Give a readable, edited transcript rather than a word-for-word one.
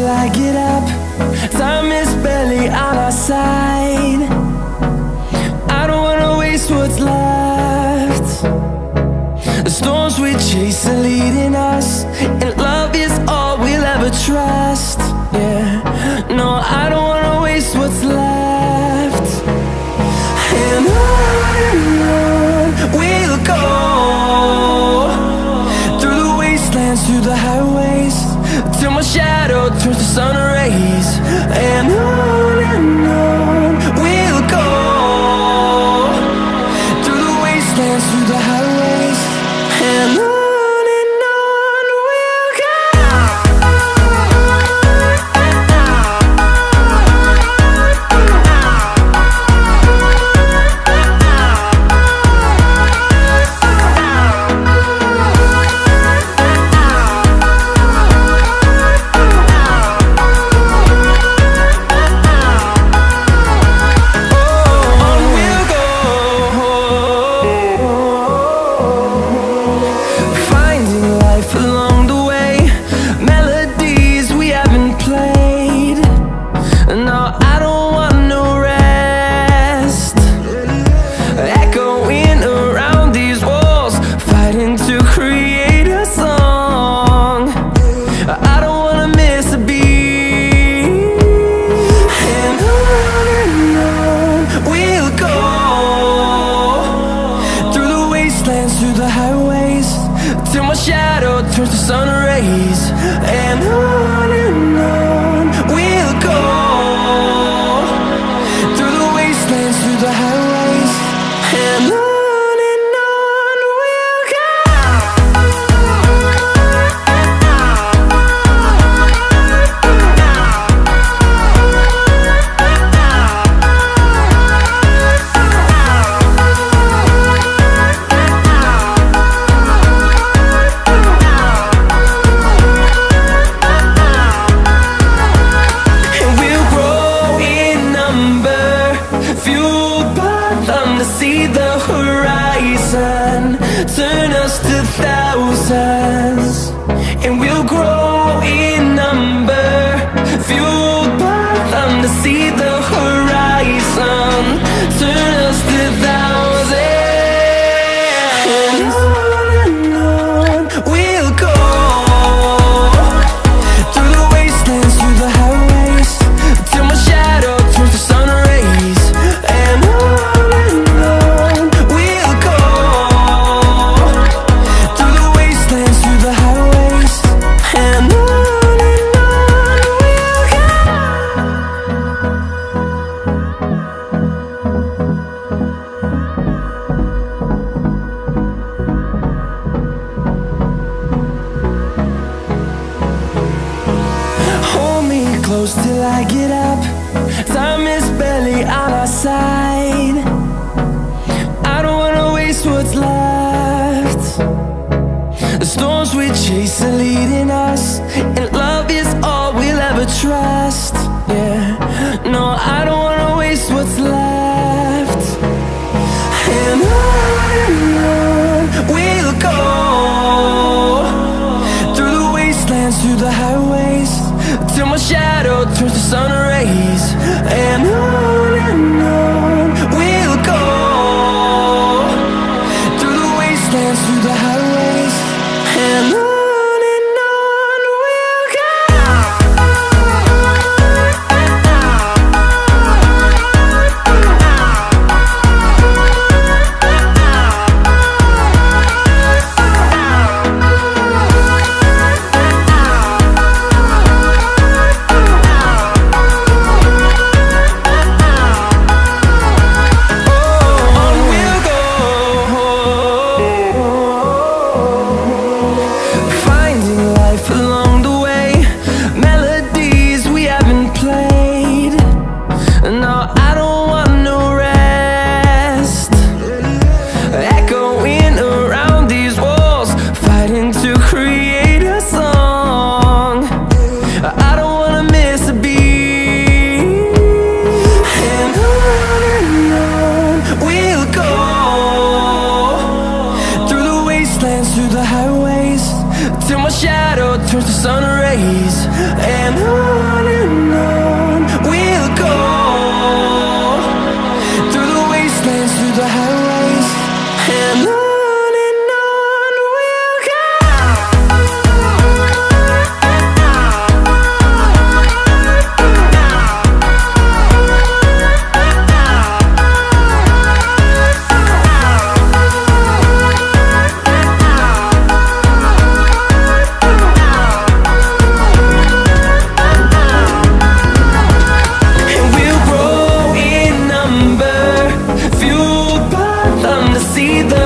till I get up. Time is barely on our side. I don't wanna waste what's left. The storms we chase are leading us, and love is all we'll ever trust. Yeah, no, I don't wanna waste what's left. And on we'll go, through the wastelands, through the highways, till my shadow turns to sun rays. And on we'll go, through the wastelands, through the highways, and on. Through the highways, till my shadow turns to sun rays. And on we'll go, through the wastelands, through the highways, and on we'll go. See the horizon turn us to thousands, and we'll grow in number, fueled by them. To see the horizon turn us to thousands, and on we'll go, through the wastelands, through the highways, till my shadow turns to sun rays. And close till I get up. Time is barely on our side. I don't wanna waste what's left. The storms we chase are leading us, and love is all we'll ever trust. Yeah, no, I don't wanna waste what's left. And on we'll go, through the wastelands, through the highways, till my shadow turns to sun rays. And on we'll go, through the wastelands, through the highways, and on. see the